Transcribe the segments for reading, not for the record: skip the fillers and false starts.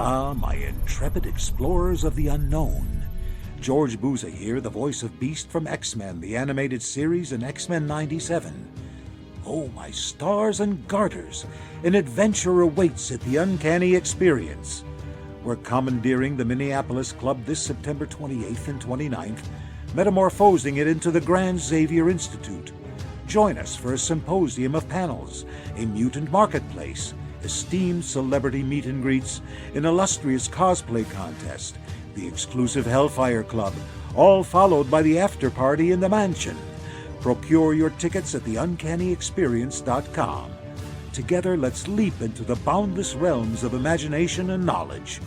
Ah, my intrepid explorers of the unknown. George Booza here, the voice of Beast from X-Men, the animated series in X-Men 97. Oh, my stars and garters, an adventure awaits at the Uncanny Experience. We're commandeering the Minneapolis Club this September 28th and 29th, metamorphosing it into the Grand Xavier Institute. Join us for a symposium of panels, a mutant marketplace, esteemed celebrity meet and greets, an illustrious cosplay contest, the exclusive Hellfire Club, all followed by the after party in the mansion. Procure your tickets at theuncannyexperience.com. Together, let's leap into the boundless realms of imagination and knowledge.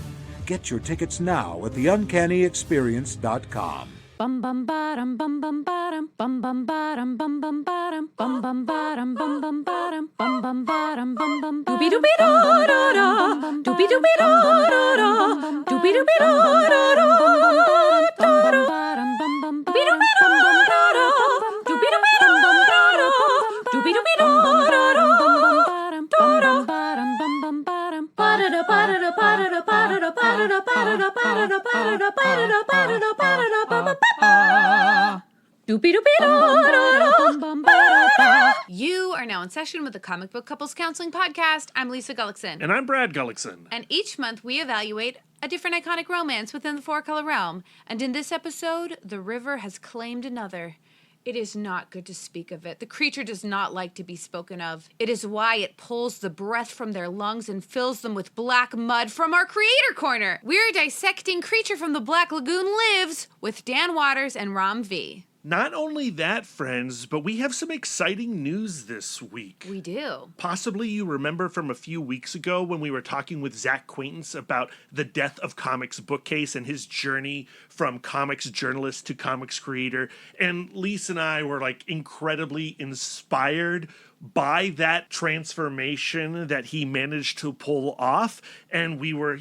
Get your tickets now at theuncannyexperience.com. Bum bum bottom bum bum bottom bum bum bottom bum bum bottom bum bum bottom bum bum bottom bum bum bottom bum bum doobie doobie da da da doobie doobie da da da doobie doobie da da da bum bum bottom bum bum doobie doobie da da da doobie doobie da da da doobie doobie da da da bum bum bottom bottom bum bum bottom ba da da ba da da ba da da ba da da ba da da ba da da ba da da ba da da ba da da ba da da ba da da ba ba. You are now in session with the Comic Book Couples Counseling Podcast. I'm Lisa Gullickson. And I'm Brad Gullickson. And each month we evaluate a different iconic romance within the four-color realm. And in this episode, the river has claimed another. It is not good to speak of it. The creature does not like to be spoken of. It is why it pulls the breath from their lungs and fills them with black mud from our Creator Corner. We're dissecting Creature from the Black Lagoon Lives with Dan Waters and Ram V. Not only that, friends, but we have some exciting news this week. We do. Possibly you remember from a few weeks ago when we were talking with Zach Quaintance about the Death of Comics bookcase and his journey from comics journalist to comics creator. And Lisa and I were like incredibly inspired by that transformation that he managed to pull off. And we were,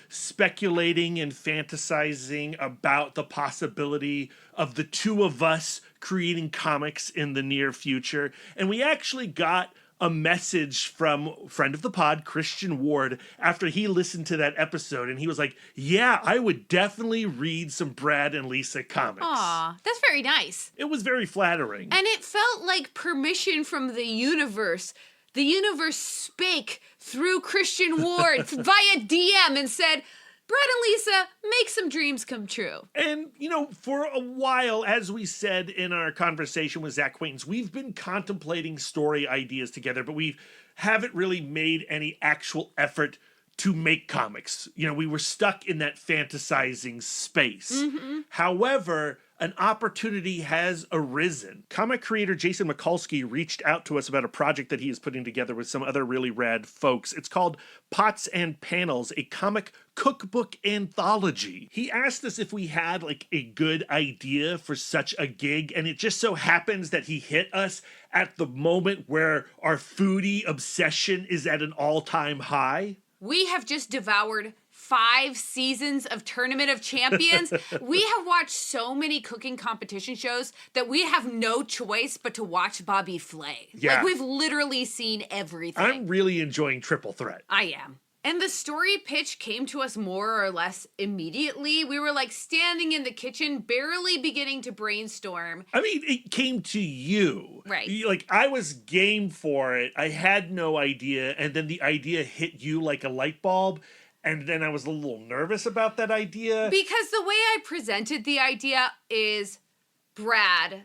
speculating and fantasizing about the possibility of the two of us creating comics in the near future. And we actually got a message from friend of the pod, Christian Ward, after he listened to that episode. And he was like, yeah, I would definitely read some Brad and Lisa comics. Aw, that's very nice. It was very flattering. And it felt like permission from the universe. The universe spake through Christian Ward via DM and said, Brad and Lisa, make some dreams come true. And, for a while, as we said in our conversation with Zach Quaintance, we've been contemplating story ideas together, but we haven't really made any actual effort to make comics. We were stuck in that fantasizing space. Mm-hmm. However, an opportunity has arisen. Comic creator Jason Mikulski reached out to us about a project that he is putting together with some other really rad folks. It's called Pots and Panels, a comic cookbook anthology. He asked us if we had a good idea for such a gig, and it just so happens that he hit us at the moment where our foodie obsession is at an all-time high. We have just devoured 5 seasons of Tournament of Champions. We have watched so many cooking competition shows that we have no choice but to watch Bobby Flay. Yeah. We've literally seen everything. I'm really enjoying Triple Threat. I am. And the story pitch came to us more or less immediately. We were standing in the kitchen, barely beginning to brainstorm. I mean, it came to you. Right. I was game for it. I had no idea. And then the idea hit you like a light bulb. And then I was a little nervous about that idea. Because the way I presented the idea is, Brad,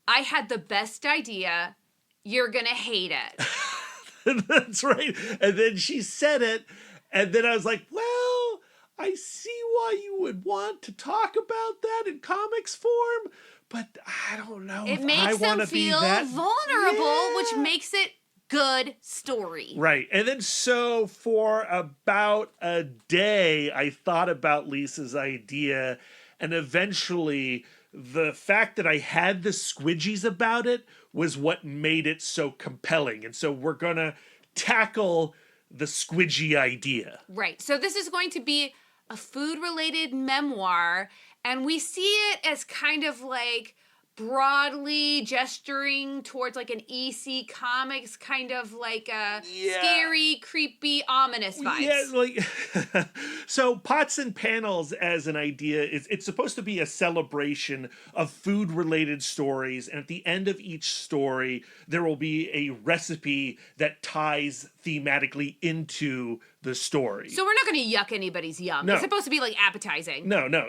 I had the best idea. You're going to hate it. That's right. And then she said it. And then I was like, well, I see why you would want to talk about that in comics form. But I don't know. It makes them feel vulnerable, which makes it good story. Right. And then so for about a day, I thought about Lisa's idea, and eventually the fact that I had the squidgies about it was what made it so compelling. And so we're going to tackle the squidgy idea. Right. So this is going to be a food-related memoir, and we see it as kind of like broadly gesturing towards like an EC Comics kind of like a scary, creepy, ominous vibes. Yeah, like so pots and panels as an idea is it's supposed to be a celebration of food related stories, and at the end of each story there will be a recipe that ties thematically into the story. So we're not going to yuck anybody's yum. No. It's supposed to be like appetizing. No, and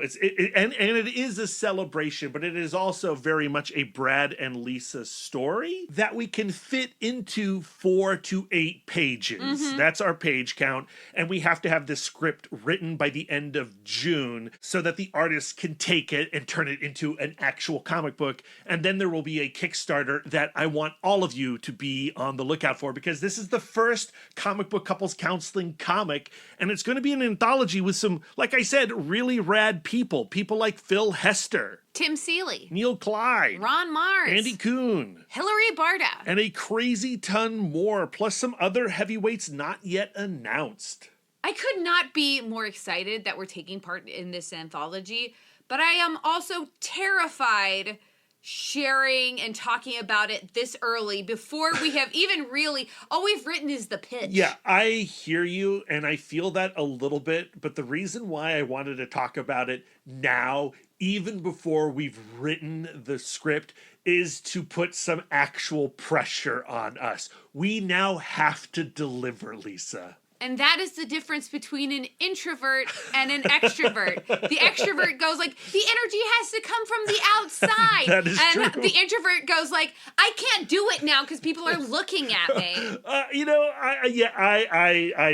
it is a celebration, but it is also very much a Brad and Lisa story that we can fit into 4 to 8 pages. That's our page count, and we have to have this script written by the end of June so that the artists can take it and turn it into an actual comic book. And then there will be a Kickstarter that I want all of you to be on the lookout for, because this is the first comic book couples counseling comic, and it's going to be an anthology with some, like I said, really rad people like Phil Hester, Tim Seeley, Neil Clyde, Ron Mars, Andy Kuhn, Hilary Barta, and a crazy ton more, plus some other heavyweights not yet announced. I could not be more excited that we're taking part in this anthology, but I am also terrified sharing and talking about it this early before we have even really, all we've written is the pitch. Yeah, I hear you, and I feel that a little bit, but the reason why I wanted to talk about it now, even before we've written the script, is to put some actual pressure on us. We now have to deliver, Lisa. And that is the difference between an introvert and an extrovert. The extrovert goes like, the energy has to come from the outside. That is and true. The introvert goes like, I can't do it now because people are looking at me. I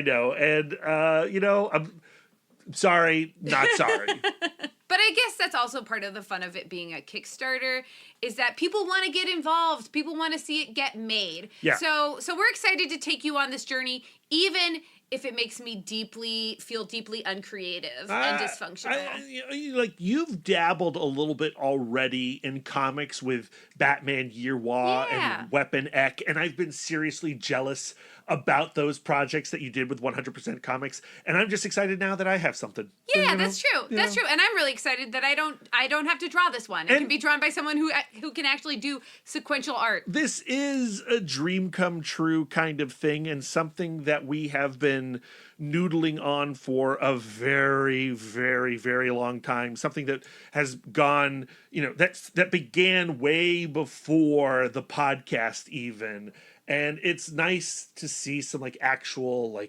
know. And, I'm sorry, not sorry. But I guess that's also part of the fun of it being a Kickstarter, is that people want to get involved. People want to see it get made. Yeah. So we're excited to take you on this journey, even if it makes me feel deeply uncreative and dysfunctional. Like, you've dabbled a little bit already in comics with Batman Year Wa and Weapon Ek, and I've been seriously jealous about those projects that you did with 100% Comics, and I'm just excited now that I have something. Yeah, that's true. That's true. And I'm really excited that I don't have to draw this one. It can be drawn by someone who can actually do sequential art. This is a dream come true kind of thing, and something that we have been noodling on for a very, very, very long time. Something that has gone, that began way before the podcast even. And it's nice to see some actual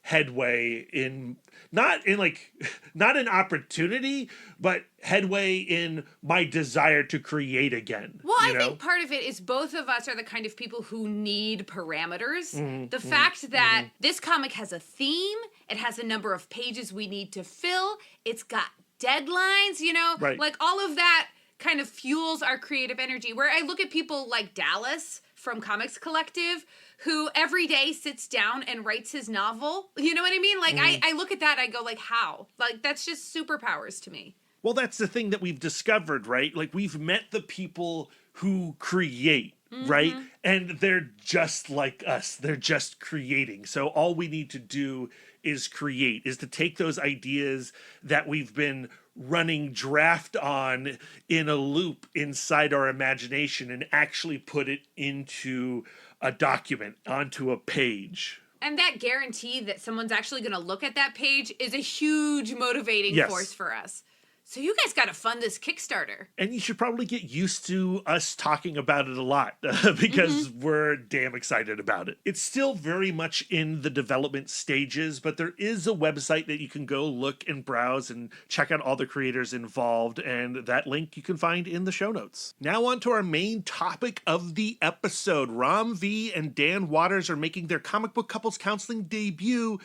headway in not an opportunity, but headway in my desire to create again. Well, I think part of it is both of us are the kind of people who need parameters. The fact that this comic has a theme, it has a number of pages we need to fill, it's got deadlines, Right. like all of that kind of fuels our creative energy. Where I look at people like Dallas from Comics Collective, who every day sits down and writes his novel. You know what I mean? I look at that, I go how? That's just superpowers to me. Well, that's the thing that we've discovered, right? We've met the people who create, right? And they're just like us. They're just creating. So all we need to do is create, is to take those ideas that we've been running draft on in a loop inside our imagination and actually put it into a document, onto a page. And that guarantee that someone's actually going to look at that page is a huge motivating force for us. So you guys got to fund this Kickstarter. And you should probably get used to us talking about it a lot because we're damn excited about it. It's still very much in the development stages, but there is a website that you can go look and browse and check out all the creators involved, and that link you can find in the show notes. Now on to our main topic of the episode. Ram V and Dan Waters are making their comic book couples counseling debut.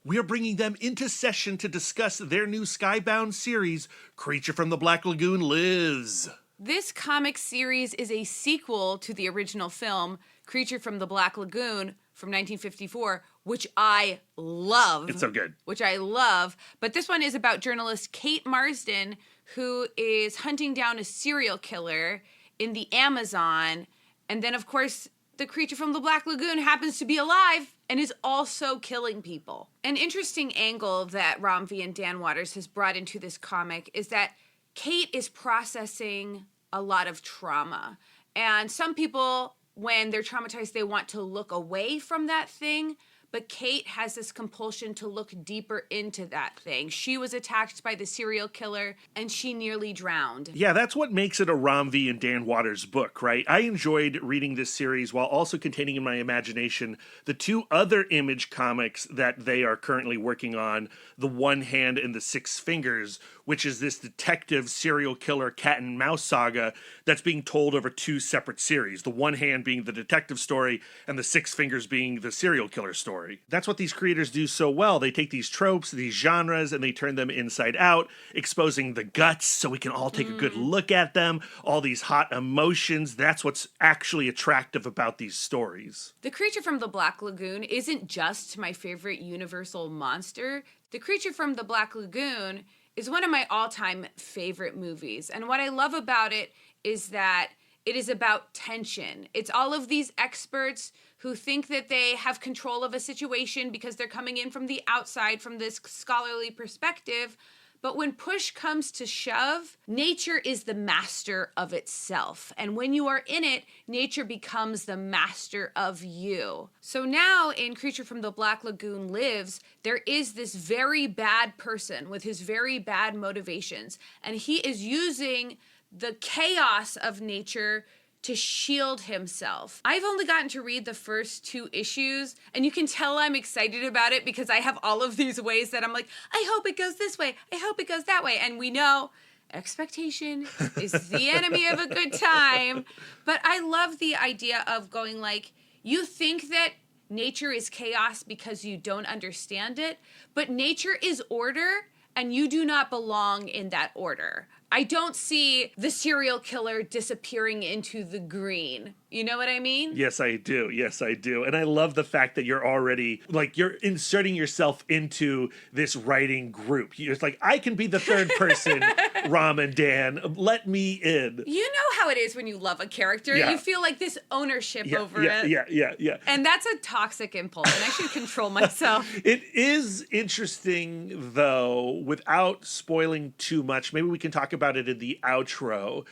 We are bringing them into session to discuss their new Skybound series, Creature from the Black Lagoon Lives. This comic series is a sequel to the original film, Creature from the Black Lagoon, from 1954, which I love. It's so good. Which I love. But this one is about journalist Kate Marsden, who is hunting down a serial killer in the Amazon. And then, of course, the creature from the Black Lagoon happens to be alive and is also killing people. An interesting angle that Ram V and Dan Waters has brought into this comic is that Kate is processing a lot of trauma. And some people, when they're traumatized, they want to look away from that thing. But Kate has this compulsion to look deeper into that thing. She was attacked by the serial killer, and she nearly drowned. Yeah, that's what makes it a Ram V and Dan Waters book, right? I enjoyed reading this series while also containing in my imagination the two other Image comics that they are currently working on, The One Hand and The Six Fingers, which is this detective serial killer cat and mouse saga that's being told over two separate series. The One Hand being the detective story and The Six Fingers being the serial killer story. That's what these creators do so well. They take these tropes, these genres, and they turn them inside out, exposing the guts so we can all take a good look at them, all these hot emotions. That's what's actually attractive about these stories. The creature from the Black Lagoon isn't just my favorite Universal monster. The creature from the Black Lagoon is one of my all-time favorite movies. And what I love about it is that it is about tension. It's all of these experts who think that they have control of a situation because they're coming in from the outside from this scholarly perspective. But when push comes to shove, nature is the master of itself. And when you are in it, nature becomes the master of you. So now in Creature from the Black Lagoon Lives, there is this very bad person with his very bad motivations. And he is using the chaos of nature to shield himself. I've only gotten to read the first 2 issues, and you can tell I'm excited about it because I have all of these ways that I'm like, I hope it goes this way, I hope it goes that way. And we know expectation is the enemy of a good time. But I love the idea of going like, you think that nature is chaos because you don't understand it, but nature is order, and you do not belong in that order. I don't see the serial killer disappearing into the green. You know what I mean? Yes, I do. Yes, I do. And I love the fact that you're already, like, you're inserting yourself into this writing group. It's like, I can be the third person, Ram and Dan. Let me in. You know how it is when you love a character. Yeah. You feel like this ownership over it. Yeah. And that's a toxic impulse, and I should control myself. It is interesting, though, without spoiling too much. Maybe we can talk about it in the outro.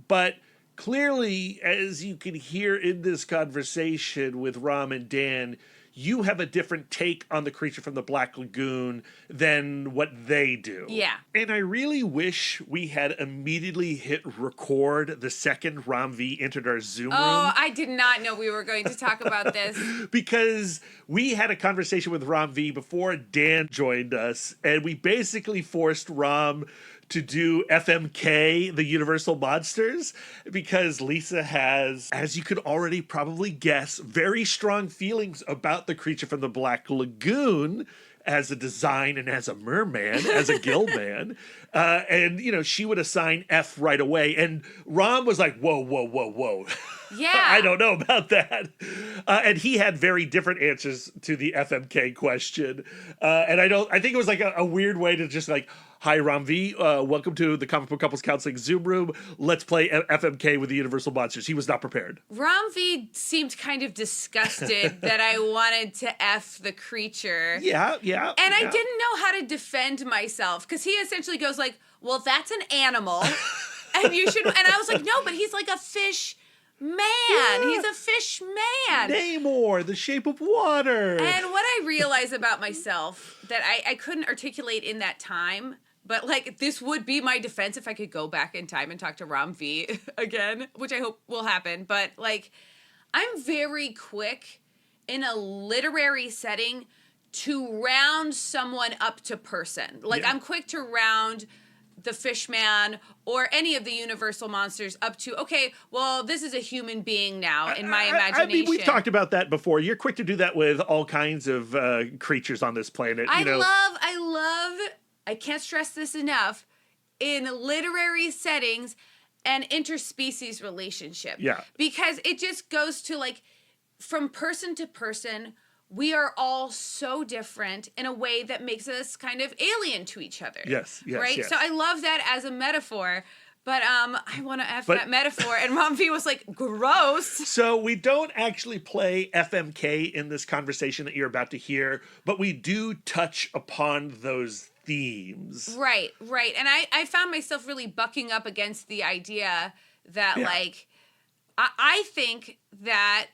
But clearly, as you can hear in this conversation with Ram and Dan, you have a different take on the creature from the Black Lagoon than what they do. Yeah. And I really wish we had immediately hit record the second Ram V entered our Zoom room. Oh, I did not know we were going to talk about this. Because we had a conversation with Ram V before Dan joined us, and we basically forced Ram to do FMK, the Universal Monsters, because Lisa has, as you could already probably guess, very strong feelings about the creature from the Black Lagoon as a design and as a merman, as a Gill-man. And, you know, she would assign F right away. And Ram was like, whoa. Yeah. I don't know about that. And he had very different answers to the FMK question. And I think it was like a weird way to just like, hi, Ram V. Welcome to the Comic Book Couples Counseling Zoom room. Let's play FMK with the Universal Monsters. He was not prepared. Ram V seemed kind of disgusted that I wanted to F the creature. Yeah. And I didn't know how to defend myself because he essentially goes like, well, that's an animal. And you should, and I was like, no, but he's like a fish man. Yeah. He's a fish man. Namor, the shape of water. And what I realized about myself that I couldn't articulate in that time, but like this would be my defense if I could go back in time and talk to Ram V again, which I hope will happen. But like, I'm very quick in a literary setting to round someone up to person. Like I'm quick to round the Fishman or any of the Universal monsters up to, okay, well, this is a human being now in my imagination. I mean, we've talked about that before. You're quick to do that with all kinds of creatures on this planet. I love, I can't stress this enough, in literary settings, an interspecies relationship. Yeah. Because it just goes to like, from person to person, we are all so different in a way that makes us kind of alien to each other. Yes. Right? Yes. So I love that as a metaphor, but I want to F that metaphor. And Ram V was like, gross. So we don't actually play FMK in this conversation that you're about to hear, but we do touch upon those themes. Right. And I found myself really bucking up against the idea that like I think that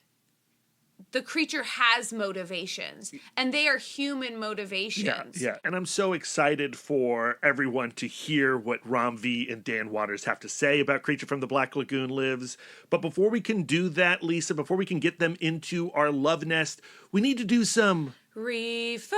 the creature has motivations, and they are human motivations. Yeah. And I'm so excited for everyone to hear what Ram V and Dan Waters have to say about Creature from the Black Lagoon Lives. But before we can do that, Lisa, before we can get them into our love nest, we need to do some Referrals.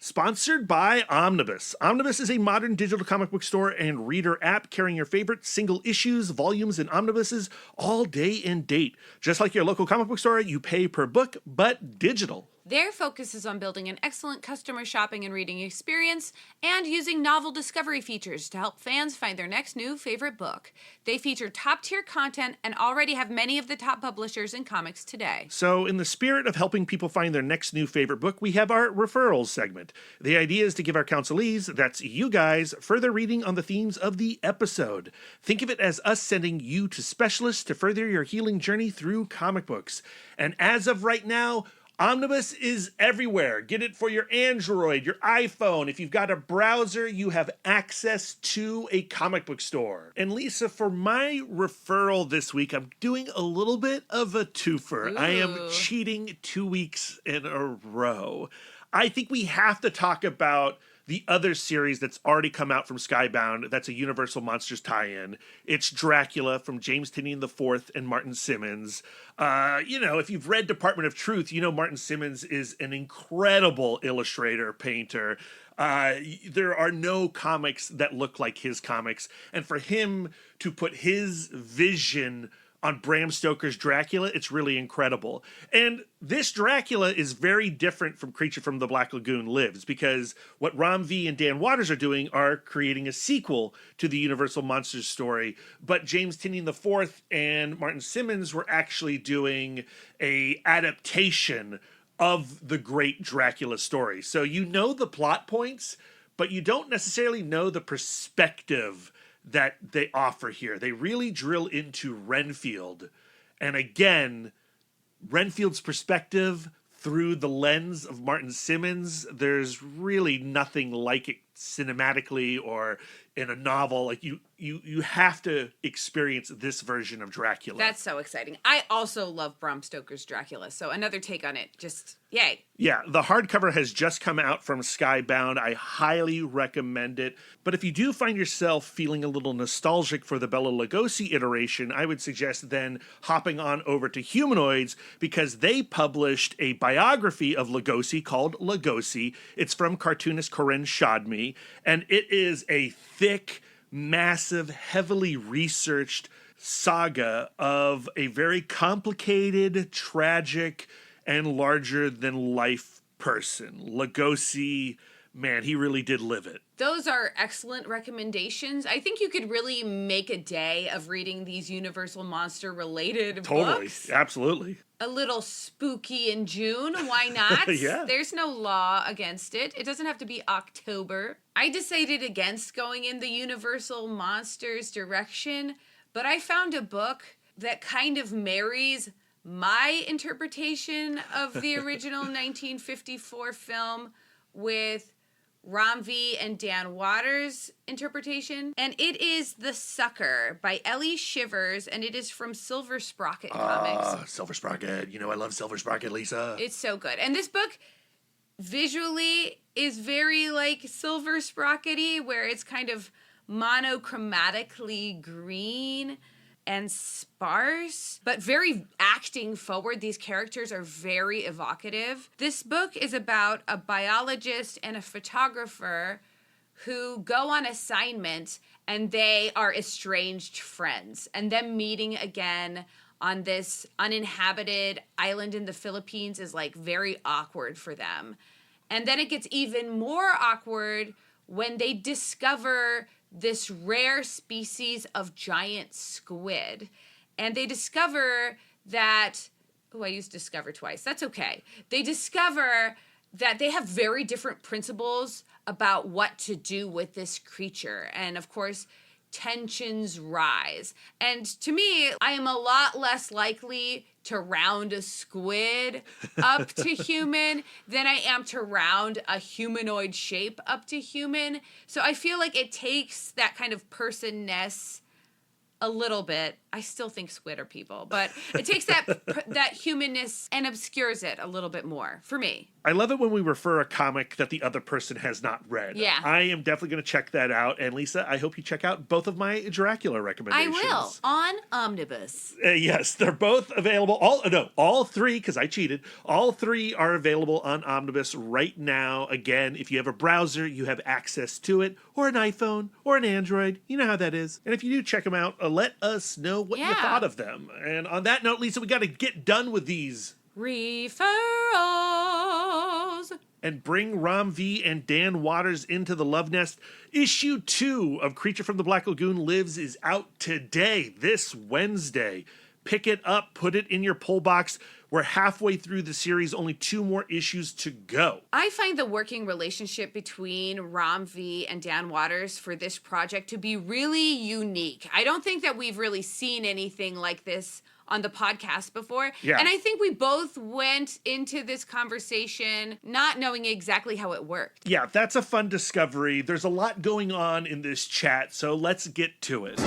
Sponsored by Omnibus. Omnibus is a modern digital comic book store and reader app carrying your favorite single issues, volumes, and omnibuses all day and date. Just like your local comic book store, you pay per book, but digital. Their focus is on building an excellent customer shopping and reading experience and using novel discovery features to help fans find their next new favorite book. They feature top-tier content and already have many of the top publishers in comics today. So, in the spirit of helping people find their next new favorite book, we have our referrals segment. The idea is to give our counselees, that's you guys, further reading on the themes of the episode. Think of it as us sending you to specialists to further your healing journey through comic books. And as of right now, Omnibus is everywhere. Get it for your Android, your iPhone. If you've got a browser, you have access to a comic book store. And Lisa, for my referral this week, I'm doing a little bit of a twofer. Ooh. I am cheating 2 weeks in a row. I think we have to talk about the other series that's already come out from Skybound. That's a Universal Monsters tie-in. It's Dracula from James Tynion IV and Martin Simmons. If you've read Department of Truth, you know Martin Simmons is an incredible illustrator, painter. There are no comics that look like his comics. And for him to put his vision on Bram Stoker's Dracula, it's really incredible. And this Dracula is very different from Creature from the Black Lagoon Lives, because what Ram V and Dan Waters are doing are creating a sequel to the Universal Monsters story, but James Tynion IV and Martin Simmons were actually doing a adaptation of the great Dracula story. So you know the plot points, but you don't necessarily know the perspective that they offer here. They really drill into Renfield. And again, Renfield's perspective through the lens of Martin Simmons, there's really nothing like it cinematically or in a novel. Like you have to experience this version of Dracula. That's so exciting. I also love Bram Stoker's Dracula, so another take on it. Just yay. Yeah, the hardcover has just come out from Skybound. I highly recommend it. But if you do find yourself feeling a little nostalgic for the Bela Lugosi iteration, I would suggest then hopping on over to Humanoids, because they published a biography of Lugosi called Lugosi. It's from cartoonist Corinne Shadmi, and it is a thick, massive, heavily researched saga of a very complicated, tragic, and larger-than-life person. Lugosi, man, he really did live it. Those are excellent recommendations. I think you could really make a day of reading these Universal Monster-related books. Absolutely. A little spooky in June, why not? Yeah. There's no law against it. It doesn't have to be October. I decided against going in the Universal Monsters direction, but I found a book that kind of marries my interpretation of the original 1954 film with Ram V and Dan Waters' interpretation. And it is The Sucker by Ellie Shivers, and it is from Silver Sprocket Comics. Silver Sprocket. You know I love Silver Sprocket, Lisa. It's so good. And this book visually is very like Silver Sprocket-y, where it's kind of monochromatically green and sparse, but very acting forward. These characters are very evocative. This book is about a biologist and a photographer who go on assignment, and they are estranged friends, and them meeting again on this uninhabited island in the Philippines is like very awkward for them. And then it gets even more awkward when they discover this rare species of giant squid. And they discover that, I used discover twice. That's okay. They discover that they have very different principles about what to do with this creature. And of course, tensions rise. And to me, I am a lot less likely to round a squid up to human than I am to round a humanoid shape up to human. So I feel like it takes that kind of personness a little bit. I still think squid are people, but it takes that humanness and obscures it a little bit more for me. I love it when we refer a comic that the other person has not read. Yeah. I am definitely going to check that out. And Lisa, I hope you check out both of my Dracula recommendations. I will, on Omnibus. Yes, they're both available. All three, because I cheated. All three are available on Omnibus right now. Again, if you have a browser, you have access to it, or an iPhone, or an Android. You know how that is. And if you do check them out, let us know what you thought of them. And on that note, Lisa, we got to get done with these referrals and bring Ram V and Dan Waters into the Love Nest. Issue 2 of Creature from the Black Lagoon Lives is out today, this Wednesday. Pick it up, put it in your pull box. We're halfway through the series, only 2 more issues to go. I find the working relationship between Ram V and Dan Waters for this project to be really unique. I don't think that we've really seen anything like this on the podcast before. Yeah. And I think we both went into this conversation not knowing exactly how it worked. Yeah, that's a fun discovery. There's a lot going on in this chat, so let's get to it.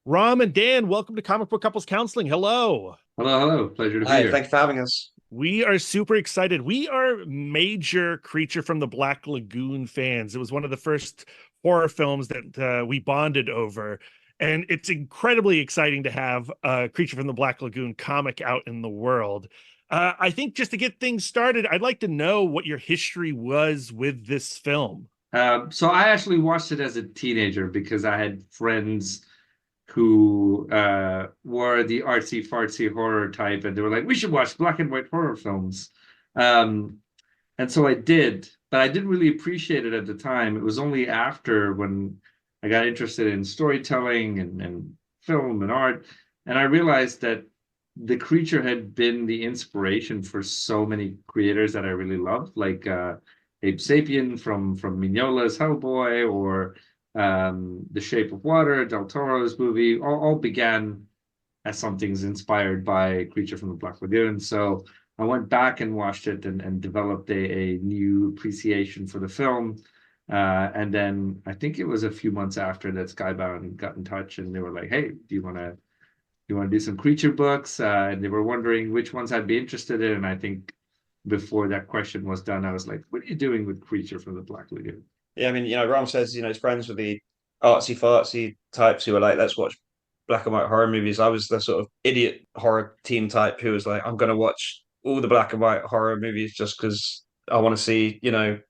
Ram and Dan, welcome to Comic Book Couples Counseling. Hello. Hello. Pleasure to be Hi, here. thank you for having us. We are super excited. We are major Creature from the Black Lagoon fans. It was one of the first horror films that we bonded over. And it's incredibly exciting to have a Creature from the Black Lagoon comic out in the world. I think just to get things started, I'd like to know what your history was with this film. So I actually watched it as a teenager because I had friends who were the artsy fartsy horror type, and they were like, we should watch black and white horror films. And so I did, but I didn't really appreciate it at the time. It was only after when I got interested in storytelling and film and art, and I realized that the creature had been the inspiration for so many creators that I really loved, like Abe Sapien from Mignola's Hellboy, or The Shape of Water, Del Toro's movie, all began as something's inspired by Creature from the Black Lagoon. So I went back and watched it and developed a new appreciation for the film. And then I think it was a few months after that Skybound got in touch, and they were like, hey, do you want to do some creature books? And they were wondering which ones I'd be interested in. And I think before that question was done, I was like, what are you doing with Creature from the Black Lagoon? Yeah, I mean, Ram says, he's friends with the artsy fartsy types who are like, let's watch black and white horror movies. I was the sort of idiot horror team type who was like, I'm going to watch all the black and white horror movies just because I want to see,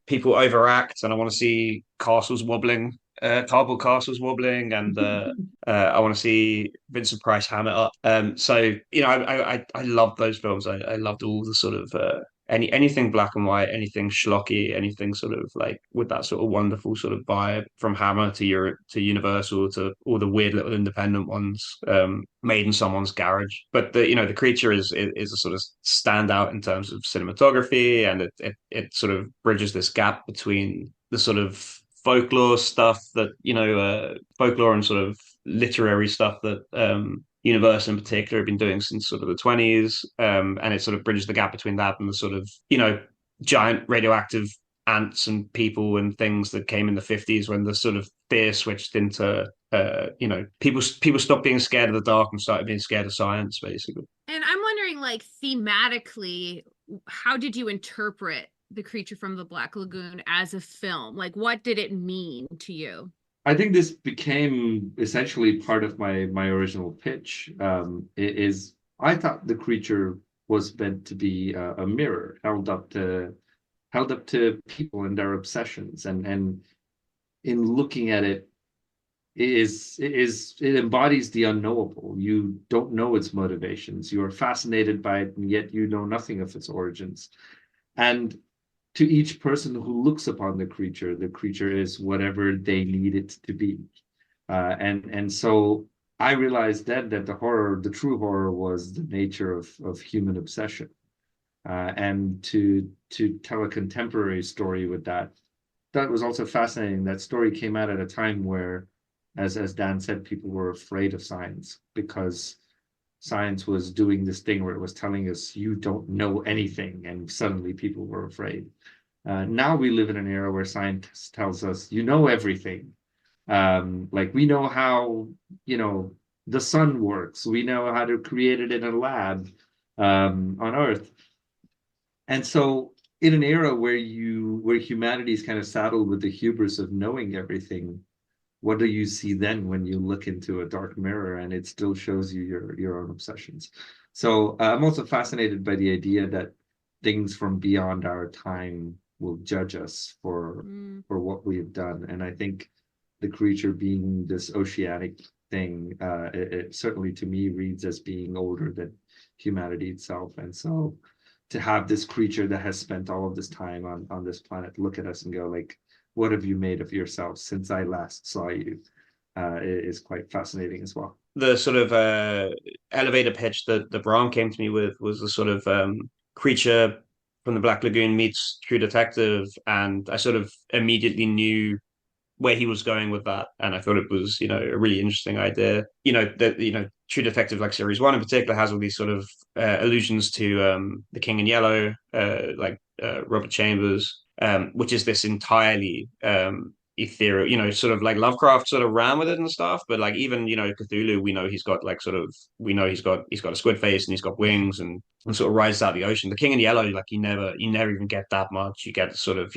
people overact, and I want to see castles wobbling, cardboard castles wobbling, and I want to see Vincent Price ham it up. So I loved those films. I loved all the sort of anything black and white, anything schlocky, anything sort of like with that sort of wonderful sort of vibe, from Hammer to Europe to Universal to all the weird little independent ones made in someone's garage. But the creature is a sort of standout in terms of cinematography, and it sort of bridges this gap between the sort of folklore stuff that folklore and sort of literary stuff that Universal in particular have been doing since sort of the 20s, and it sort of bridges the gap between that and the sort of giant radioactive ants and people and things that came in the 50s, when the sort of fear switched into people stopped being scared of the dark and started being scared of science, basically. And I'm wondering, like, thematically, how did you interpret The Creature from the Black Lagoon as a film? Like, what did it mean to you? I think this became essentially part of my original pitch. I thought the creature was meant to be a mirror held up to people and their obsessions, and in looking at it, it embodies the unknowable. You don't know its motivations. You are fascinated by it, and yet you know nothing of its origins. And to each person who looks upon the creature is whatever they need it to be. And so I realized then that the true horror was the nature of human obsession. And to tell a contemporary story with that that was also fascinating. That story came out at a time where, as Dan said, people were afraid of science because science was doing this thing where it was telling us you don't know anything, and suddenly people were afraid. Now we live in an era where science tells us you know everything. Like we know how, the sun works. We know how to create it in a lab on Earth. And so in an era where humanity is kind of saddled with the hubris of knowing everything, what do you see then when you look into a dark mirror and it still shows you your own obsessions? So I'm also fascinated by the idea that things from beyond our time will judge us for what we have done. And I think the creature being this oceanic thing, it certainly to me reads as being older than humanity itself. And so to have this creature that has spent all of this time on this planet look at us and go like, what have you made of yourself since I last saw you, is quite fascinating as well. The sort of elevator pitch that the Brahm came to me with was the sort of creature from the Black Lagoon meets True Detective, and I sort of immediately knew where he was going with that, and I thought it was a really interesting idea. That True Detective, like series one in particular, has all these sort of allusions to the King in Yellow, Robert Chambers, which is this entirely ethereal, sort of like Lovecraft sort of ran with it and stuff. But like even Cthulhu, we know he's got like sort of he's got a squid face and he's got wings and sort of rises out of the ocean. The King in Yellow, like you never even get that much. You get sort of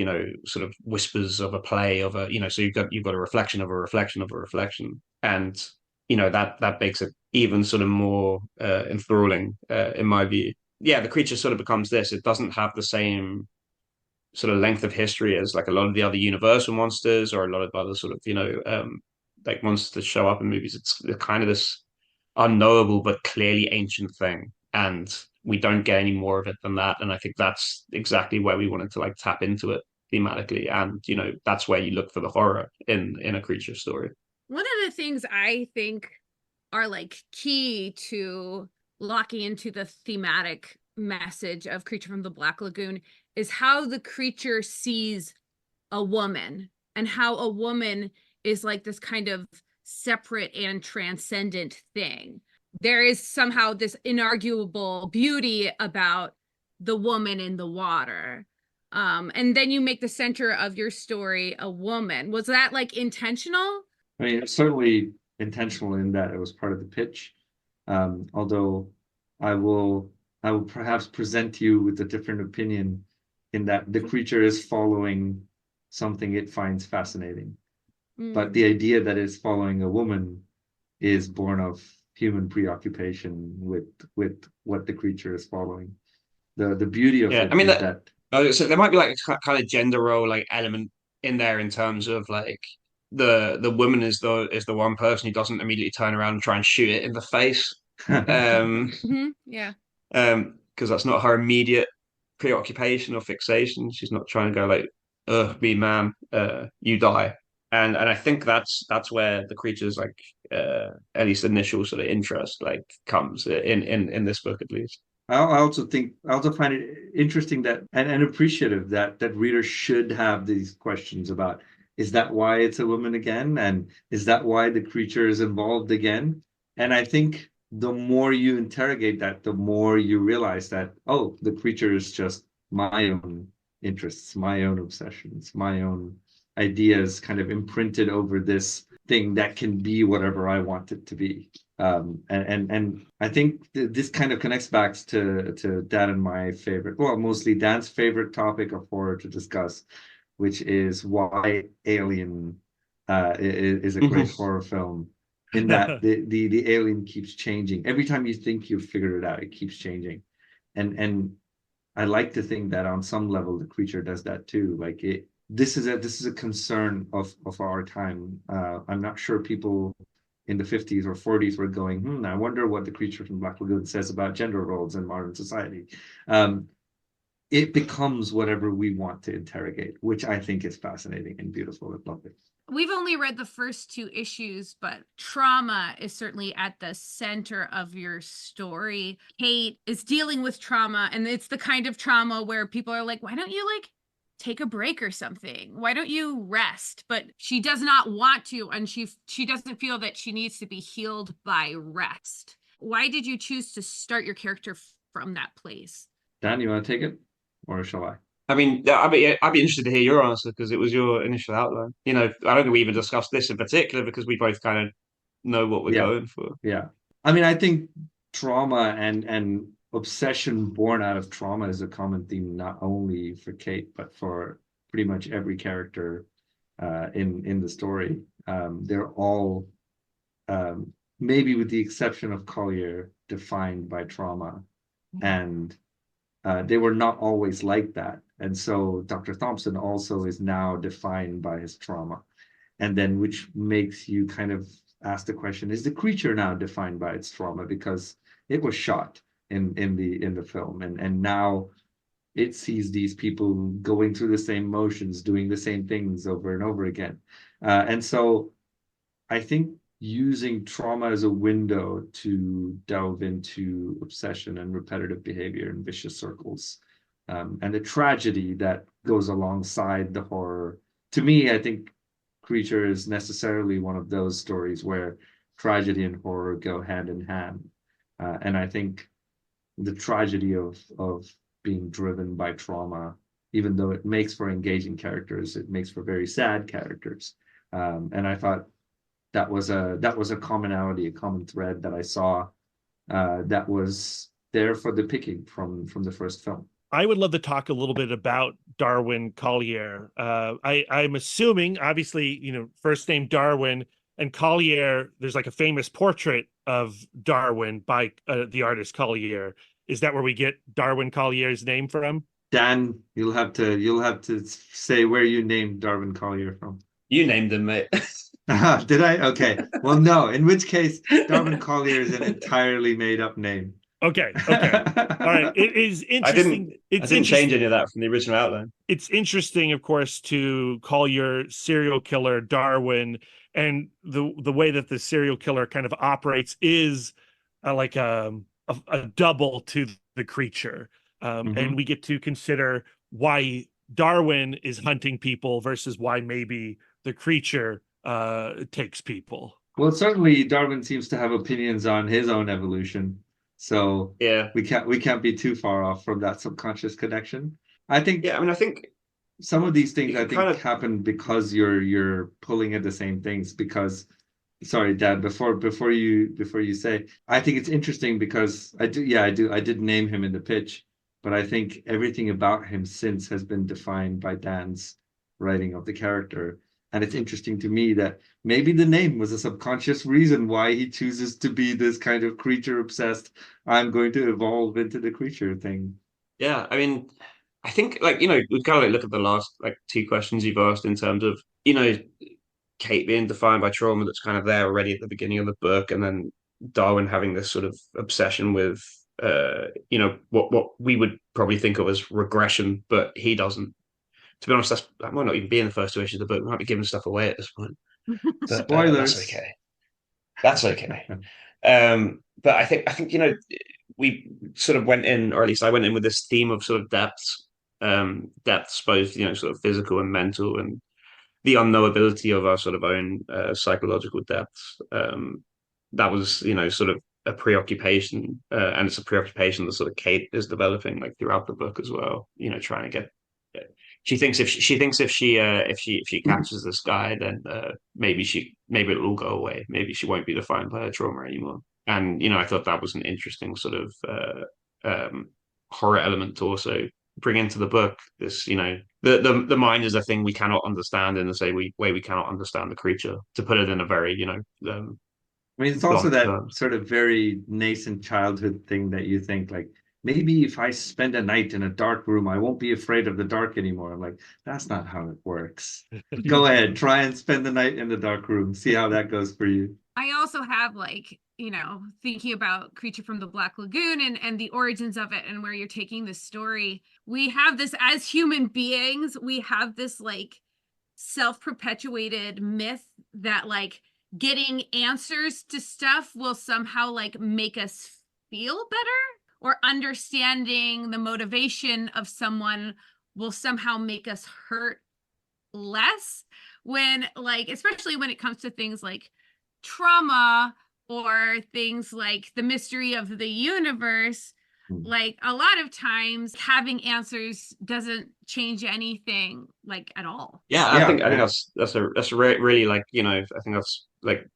sort of whispers of a play of a so you've got a reflection of a reflection of a reflection, and that makes it even sort of more enthralling in my view. Yeah, the creature sort of becomes this. It doesn't have the same sort of length of history as like a lot of the other Universal monsters or a lot of other sort of like monsters that show up in movies. It's kind of this unknowable but clearly ancient thing, and we don't get any more of it than that. And I think that's exactly where we wanted to like tap into it thematically, and that's where you look for the horror in a creature story. One of the things I think are like key to locking into the thematic message of Creature from the Black Lagoon is how the creature sees a woman, and how a woman is like this kind of separate and transcendent thing. There is somehow this inarguable beauty about the woman in the water. And then you make the center of your story a woman. Was that like intentional? I mean, it's certainly intentional in that it was part of the pitch. Although I will perhaps present you with a different opinion in that the creature is following something it finds fascinating. But the idea that it's following a woman is born of human preoccupation with what the creature is following. The beauty of it is that so there might be like a kind of gender role like element in there in terms of like the woman is the one person who doesn't immediately turn around and try and shoot it in the face. Yeah. Because that's not her immediate preoccupation or fixation. She's not trying to go like, "Ugh, me man, you die." And I think that's where the creature's like at least initial sort of interest like comes in this book at least. I also find it interesting that and appreciative that readers should have these questions about, is that why it's a woman again? And is that why the creature is involved again? And I think the more you interrogate that, the more you realize that, oh, the creature is just my own interests, my own obsessions, my own ideas kind of imprinted over this thing that can be whatever I want it to be. And I think this kind of connects back to Dan and my favorite, well, mostly Dan's favorite topic of horror to discuss, which is why Alien is a great horror film. In that the alien keeps changing. Every time you think you've figured it out, it keeps changing. And I like to think that on some level the creature does that too. Like this is a concern of our time. I'm not sure people in the 50s or 40s were going, I wonder what the creature from Black Lagoon says about gender roles in modern society. It becomes whatever we want to interrogate, which I think is fascinating and beautiful and lovely. We've only read the first 2 issues, but trauma is certainly at the center of your story. Kate is dealing with trauma, and it's the kind of trauma where people are like, why don't you like take a break or something. Why don't you rest? But she does not want to, and she doesn't feel that she needs to be healed by rest. Why did you choose to start your character from that place? Dan, you want to take it, or shall I? I mean, yeah, I'd be interested to hear your answer because it was your initial outline. You know, I don't think we even discussed this in particular because we both kind of know what we're Yeah, going for. yeah. I mean, I think trauma and obsession born out of trauma is a common theme, not only for Kate, but for pretty much every character in the story. They're all, maybe with the exception of Collier, defined by trauma. And they were not always like that. And so Dr. Thompson also is now defined by his trauma. And then which makes you kind of ask the question, is the creature now defined by its trauma? Because it was shot in the film. And now it sees these people going through the same motions, doing the same things over and over again. And so I think using trauma as a window to delve into obsession and repetitive behavior and vicious circles, and the tragedy that goes alongside the horror. To me, I think Creature is necessarily one of those stories where tragedy and horror go hand in hand. And I think the tragedy of being driven by trauma, even though it makes for engaging characters, it makes for very sad characters. And I thought that was a commonality, a common thread that I saw that was there for the picking from the first film. I would love to talk a little bit about Darwin Collier. I'm assuming, obviously, you know, first name Darwin and Collier. There's like a famous portrait of Darwin by the artist Collier. Is that where we get Darwin Collier's name from? Dan, you'll have to say where you named Darwin Collier from. You named him, mate. Did I? Okay. Well, no. In which case, Darwin Collier is an entirely made-up name. Okay. All right. It is interesting. I didn't change any of that from the original outline. It's interesting, of course, to call your serial killer Darwin, and the way that the serial killer kind of operates is like a double to the creature, and we get to consider why Darwin is hunting people versus why maybe the creature takes people. Well, certainly Darwin seems to have opinions on his own evolution. So yeah, we can't be too far off from that subconscious connection. I think. Yeah, I mean, I think some of these things happen because you're pulling at the same things. Because, sorry, Dad, before you say, I think it's interesting because I did name him in the pitch, but I think everything about him since has been defined by Dan's writing of the character. And it's interesting to me that maybe the name was a subconscious reason why he chooses to be this kind of creature obsessed, I'm going to evolve into the creature thing. Yeah, I mean, I think, like, you know, we've got to like look at the last like two questions you've asked in terms of, you know, Kate being defined by trauma that's kind of there already at the beginning of the book, and then Darwin having this sort of obsession with you know, what we would probably think of as regression, but he doesn't. To be honest, that might not even be in the first two issues of the book. We might be giving stuff away at this point. But, Spoilers. That's okay. That's okay. But I think you know, we sort of went in, or at least I went in with this theme of sort of depths, both, you know, sort of physical and mental, and the unknowability of our sort of own psychological depths. That was, you know, sort of a preoccupation, and it's a preoccupation that sort of Kate is developing like throughout the book as well. You know, trying to get. She thinks if she catches this guy, then maybe it'll all go away. Maybe she won't be defined by her trauma anymore. And you know, I thought that was an interesting sort of horror element to also bring into the book. This, you know, the mind is a thing we cannot understand in the same way we cannot understand the creature. To put it in a very, you know, I mean, it's also that sort of very nascent childhood thing that you think like, maybe if I spend a night in a dark room, I won't be afraid of the dark anymore. I'm like, that's not how it works. Go ahead, try and spend the night in the dark room. See how that goes for you. I also have, like, you know, thinking about Creature from the Black Lagoon and the origins of it and where you're taking this story. We have this as human beings. We have this like self-perpetuated myth that like getting answers to stuff will somehow like make us feel better, or understanding the motivation of someone will somehow make us hurt less, when like, especially when it comes to things like trauma or things like the mystery of the universe. Like a lot of times having answers doesn't change anything like at all. Yeah, I think that's really, like, I think that's like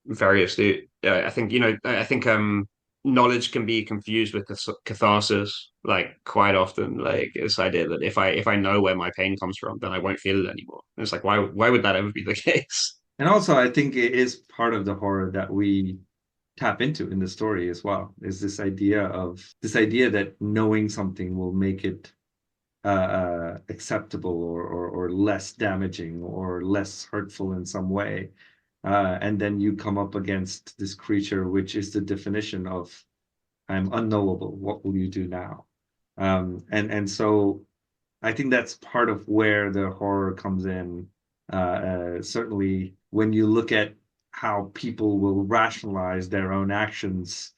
very astute. I think, I think knowledge can be confused with catharsis, like, quite often. Like, this idea that if I know where my pain comes from, then I won't feel it anymore. And it's like, why would that ever be the case? And also, I think it is part of the horror that we tap into in the story as well, is this idea that knowing something will make it acceptable, or less damaging or less hurtful in some way. And then you come up against this creature, which is the definition of, I'm unknowable. What will you do now? And so I think that's part of where the horror comes in. Certainly, when you look at how people will rationalize their own actions,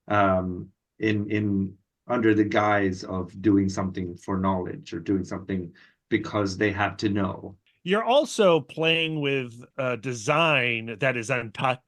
in under the guise of doing something for knowledge, or doing something because they have to know. You're also playing with a design that is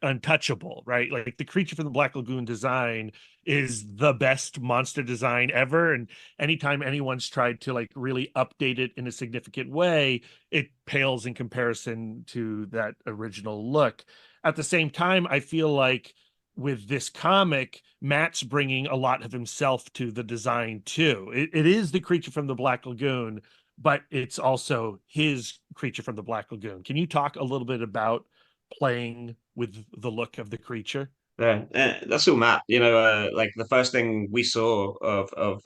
untouchable, right? Like the creature from the Black Lagoon design is the best monster design ever. And anytime anyone's tried to like really update it in a significant way, it pales in comparison to that original look. At the same time, I feel like with this comic, Matt's bringing a lot of himself to the design too. It is the creature from the Black Lagoon, but it's also his creature from the Black Lagoon. Can you talk a little bit about playing with the look of the creature? Yeah, that's all Matt. Like the first thing we saw of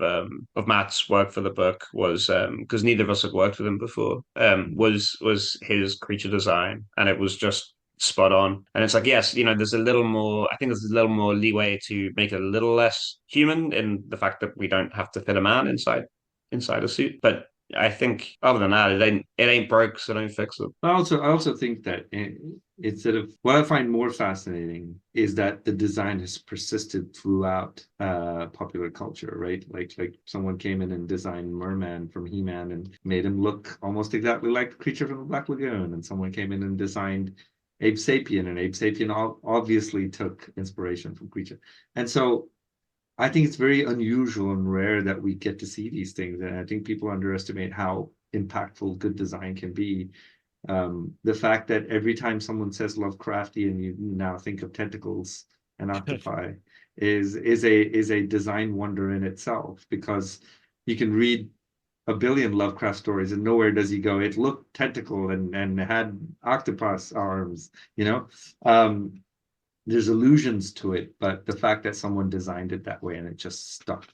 Matt's work for the book was, because neither of us had worked with him before, was his creature design, and it was just spot on. And it's like, yes, there's a little more. I think there's a little more leeway to make it a little less human in the fact that we don't have to fit a man inside a suit. But I think other than that, it ain't broke, so don't fix it. I also think that instead of, what I find more fascinating is that the design has persisted throughout popular culture, right? Like someone came in and designed Merman from He-Man and made him look almost exactly like the creature from the Black Lagoon, and someone came in and designed Abe Sapien, and Abe Sapien obviously took inspiration from creature. And so I think it's very unusual and rare that we get to see these things, and I think people underestimate how impactful good design can be. The fact that every time someone says Lovecraftian, you now think of tentacles and octopi is a design wonder in itself, because you can read a billion Lovecraft stories and nowhere does he go, it looked tentacle and had octopus arms, there's allusions to it, but the fact that someone designed it that way and it just stuck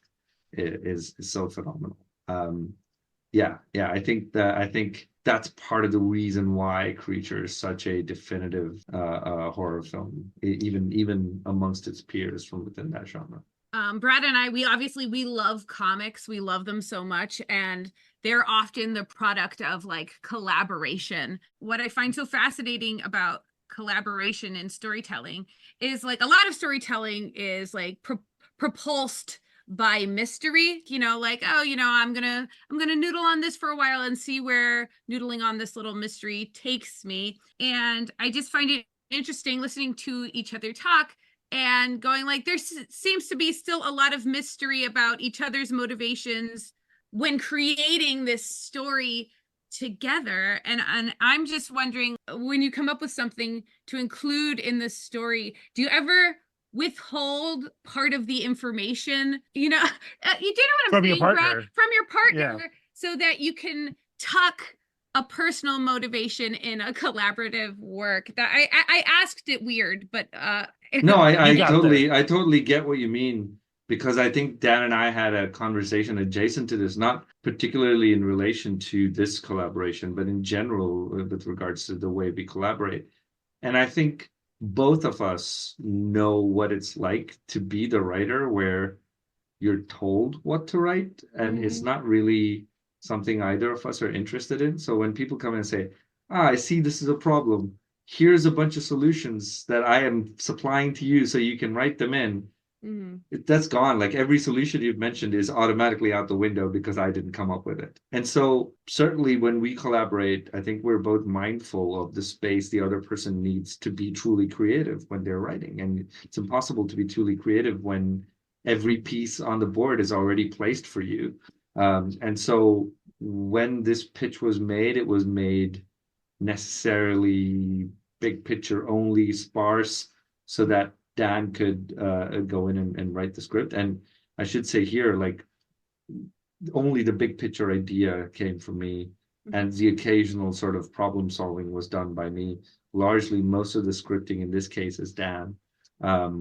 is so phenomenal. I think that's part of the reason why Creature is such a definitive horror film, even amongst its peers from within that genre. Brad and I, we love comics. We love them so much, and they're often the product of like collaboration. What I find so fascinating about collaboration in storytelling is like a lot of storytelling is like propulsed by mystery, like, oh, I'm gonna noodle on this for a while and see where noodling on this little mystery takes me. And I just find it interesting listening to each other talk and going like, there seems to be still a lot of mystery about each other's motivations when creating this story together. And I'm just wondering, when you come up with something to include in the story, do you ever withhold part of the information, you do know what I'm From saying, your partner. Brad? From your partner, Yeah. so that you can tuck a personal motivation in a collaborative work. That I asked it weird, but No, I got totally get what you mean, because I think Dan and I had a conversation adjacent to this, not particularly in relation to this collaboration, but in general with regards to the way we collaborate. And I think both of us know what it's like to be the writer where you're told what to write, and it's not really something either of us are interested in. So when people come and say, I see this is a problem, here's a bunch of solutions that I am supplying to you so you can write them in, That's gone. Like every solution you've mentioned is automatically out the window because I didn't come up with it. And so certainly when we collaborate, I think we're both mindful of the space the other person needs to be truly creative when they're writing. And it's impossible to be truly creative when every piece on the board is already placed for you. And so when this pitch was made, it was made necessarily big picture only, sparse, so that Dan could go in and write the script. And I should say here, like, only the big picture idea came from me, and the occasional sort of problem solving was done by me. Largely, most of the scripting in this case is Dan.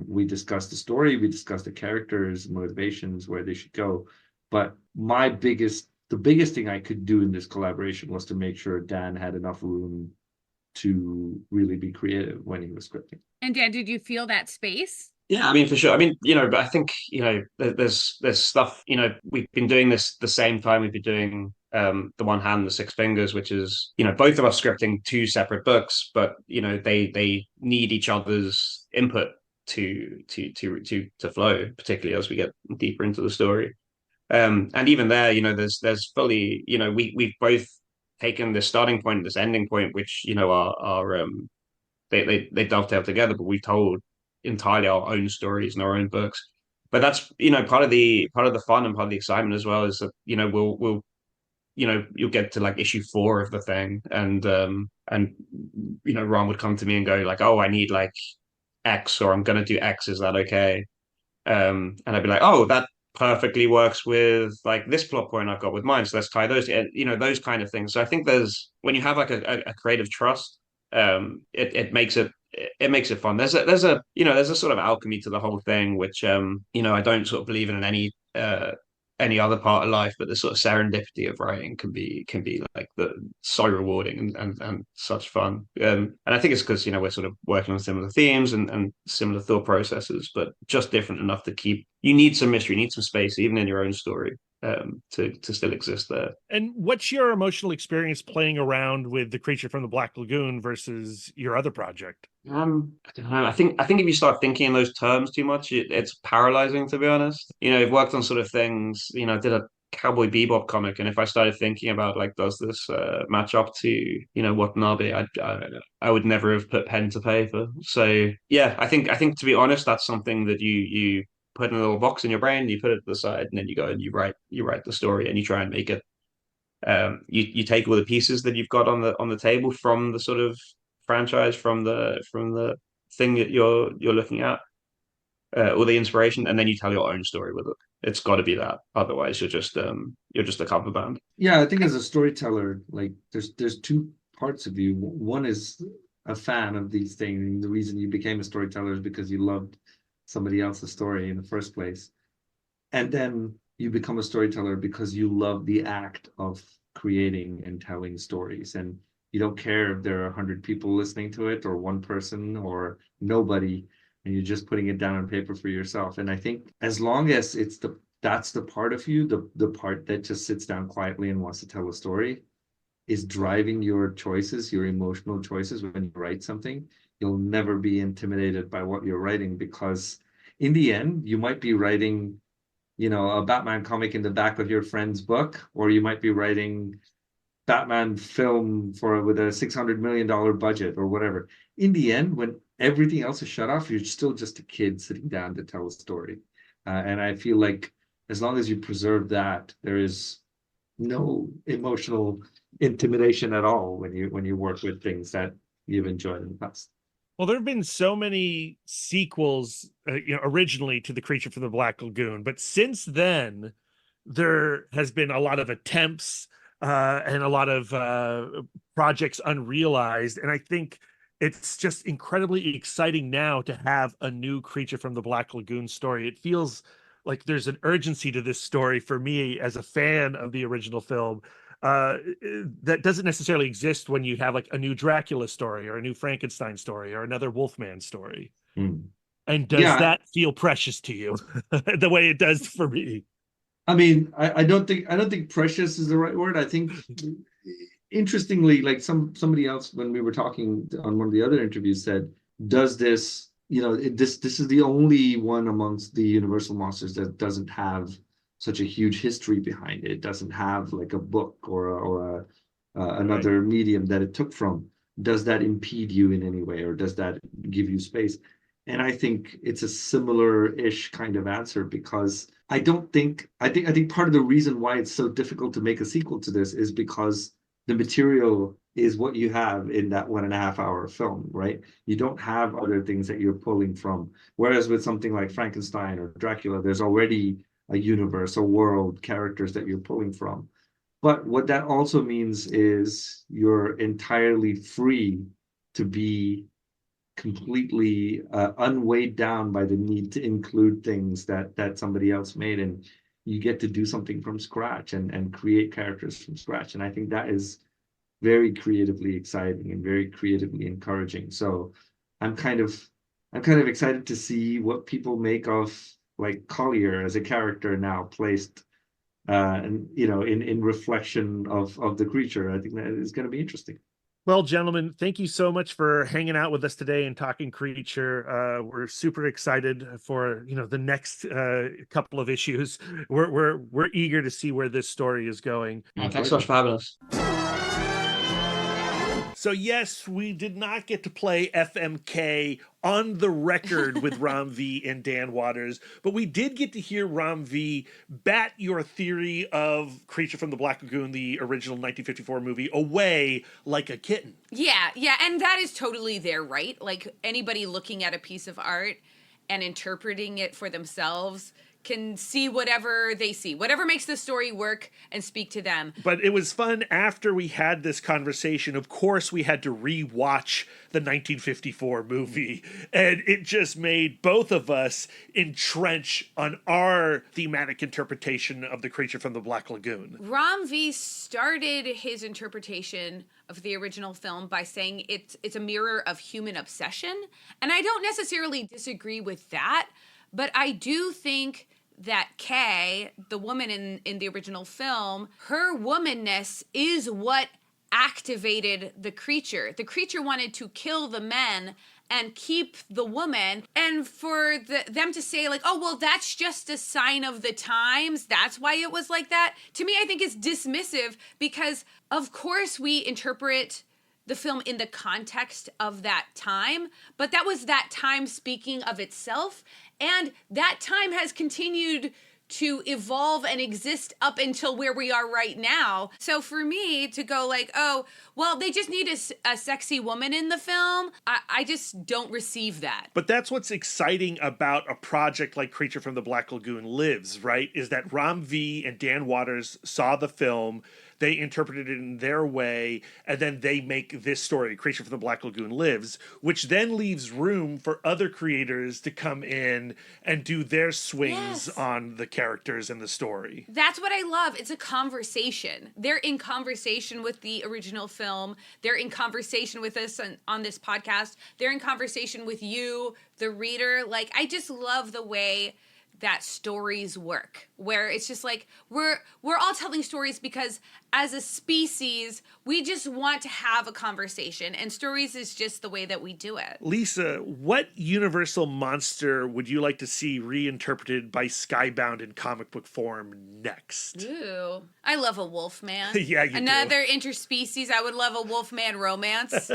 We discussed the story, we discussed the characters, motivations, where they should go. But the biggest thing I could do in this collaboration was to make sure Dan had enough room to really be creative when he was scripting. And Dan, did you feel that space? Yeah, I mean, for sure. I mean, but I think, there's stuff, we've been doing this the same time we've been doing the One Hand, the Six Fingers, which is, both of us scripting two separate books, but they need each other's input to flow, particularly as we get deeper into the story. And even there, there's fully, we've both taken this starting point, this ending point, which, are they dovetail together, but we've told entirely our own stories and our own books. But that's, part of the fun and part of the excitement as well, is that, we'll you'll get to like issue 4 of the thing, and Ron would come to me and go like, oh, I need like X, or I'm gonna do X, is that okay? And I'd be like, oh, that perfectly works with like this plot point I've got with mine, so let's tie those, those kind of things. So I think when you have like a creative trust, it makes it fun. There's a sort of alchemy to the whole thing, which I don't sort of believe in any other part of life, but the sort of serendipity of writing can be like so rewarding and such fun. And I think it's because we're sort of working on similar themes and similar thought processes, but just different enough to keep. You need some mystery, you need some space, even in your own story, to still exist there. And what's your emotional experience playing around with the creature from the Black Lagoon versus your other project? I don't know. I think if you start thinking in those terms too much, it's paralyzing, to be honest. I've worked on sort of things. I did a Cowboy Bebop comic, and if I started thinking about like, does this match up to Watanabe, I would never have put pen to paper. So yeah, I think to be honest, that's something that you put in a little box in your brain, you put it to the side, and then you go and you write the story, and you try and make it. You take all the pieces that you've got on the table from the sort of franchise, from the thing that you're looking at, or the inspiration, and then you tell your own story with it. It's got to be that, otherwise you're just a cover band. Yeah, I think as a storyteller, like there's two parts of you. One is a fan of these things, and the reason you became a storyteller is because you loved somebody else's story in the first place, and then you become a storyteller because you love the act of creating and telling stories, and you don't care if there are 100 people listening to it, or one person, or nobody, and you're just putting it down on paper for yourself. And I think as long as that's the part of you, the part that just sits down quietly and wants to tell a story, is driving your choices, your emotional choices when you write something, you'll never be intimidated by what you're writing, because in the end, you might be writing, a Batman comic in the back of your friend's book, or you might be writing Batman film with a $600 million budget or whatever. In the end, when everything else is shut off, you're still just a kid sitting down to tell a story. And I feel like as long as you preserve that, there is no emotional intimidation at all when you work with things that you've enjoyed in the past. Well, there have been so many sequels, originally to The Creature from the Black Lagoon, but since then, there has been a lot of attempts and a lot of projects unrealized. And I think it's just incredibly exciting now to have a new Creature from the Black Lagoon story. It feels like there's an urgency to this story for me as a fan of the original film that doesn't necessarily exist when you have like a new Dracula story or a new Frankenstein story or another Wolfman story. And does that feel precious to you the way it does for me? I mean, I don't think precious is the right word. I think, interestingly, like somebody else when we were talking on one of the other interviews said, does this this is the only one amongst the Universal monsters that doesn't have such a huge history behind it. It doesn't have like a book or another medium that it took from. Does that impede you in any way, or does that give you space? And I think it's a similar-ish kind of answer, because I think part of the reason why it's so difficult to make a sequel to this is because the material is what you have in that 1.5 hour film, right? You don't have other things that you're pulling from. Whereas with something like Frankenstein or Dracula, there's already a universe, a world, characters that you're pulling from. But what that also means is you're entirely free to be completely unweighed down by the need to include things that somebody else made, and you get to do something from scratch and create characters from scratch. And I think that is very creatively exciting and very creatively encouraging. So I'm kind of excited to see what people make of like Collier as a character now placed and in reflection of the creature. I think that is going to be interesting. Well, gentlemen, thank you so much for hanging out with us today and talking creature. We're super excited for the next couple of issues. We're eager to see where this story is going. Thanks so much for having us. So yes, we did not get to play FMK on the record with Ram V and Dan Waters, but we did get to hear Ram V bat your theory of Creature from the Black Lagoon, the original 1954 movie, away like a kitten. Yeah, and that is totally their right. Like, anybody looking at a piece of art and interpreting it for themselves can see whatever they see, whatever makes the story work and speak to them. But it was fun after we had this conversation. Of course, we had to re-watch the 1954 movie, and it just made both of us entrench on our thematic interpretation of the Creature from the Black Lagoon. Ram V started his interpretation of the original film by saying it's a mirror of human obsession, and I don't necessarily disagree with that. But I do think that Kay, the woman in the original film, her womanness is what activated the creature. The creature wanted to kill the men and keep the woman. And for them to say, like, oh, well, that's just a sign of the times, that's why it was like that, to me, I think is dismissive, because, of course, we interpret the film in the context of that time, but that was that time speaking of itself, and that time has continued to evolve and exist up until where we are right now. So for me to go like, oh, well, they just need a sexy woman in the film, I just don't receive that. But that's what's exciting about a project like Creature from the Black Lagoon Lives, right? Is that Ram V and Dan Waters saw the film, they interpreted it in their way, and then they make this story, Creature from the Black Lagoon Lives, which then leaves room for other creators to come in and do their swings on the characters and the story. That's what I love. It's a conversation. They're in conversation with the original film. They're in conversation with us on this podcast. They're in conversation with you, the reader. Like, I just love the way that stories work, where it's just like we're all telling stories because as a species we just want to have a conversation, and stories is just the way that we do it. Lisa, what universal monster would you like to see reinterpreted by Skybound in comic book form next? Ooh, I love a Wolfman. Yeah, you Another interspecies. I would love a Wolfman romance.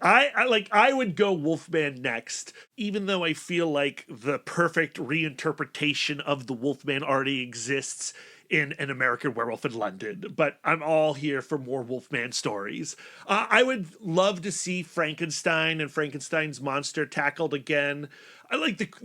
I would go Wolfman next, even though I feel like the perfect reinterpretation of the Wolfman already exists in An American Werewolf in London, but I'm all here for more Wolfman stories. I would love to see Frankenstein and Frankenstein's monster tackled again.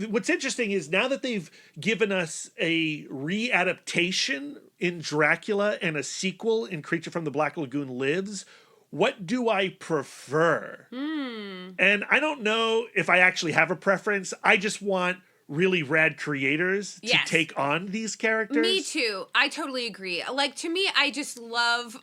What's interesting is now that they've given us a readaptation in Dracula and a sequel in Creature from the Black Lagoon Lives, what do I prefer? And I don't know if I actually have a preference. I just want really rad creators to Yes. take on these characters. Me too. I totally agree. Like, to me, I just love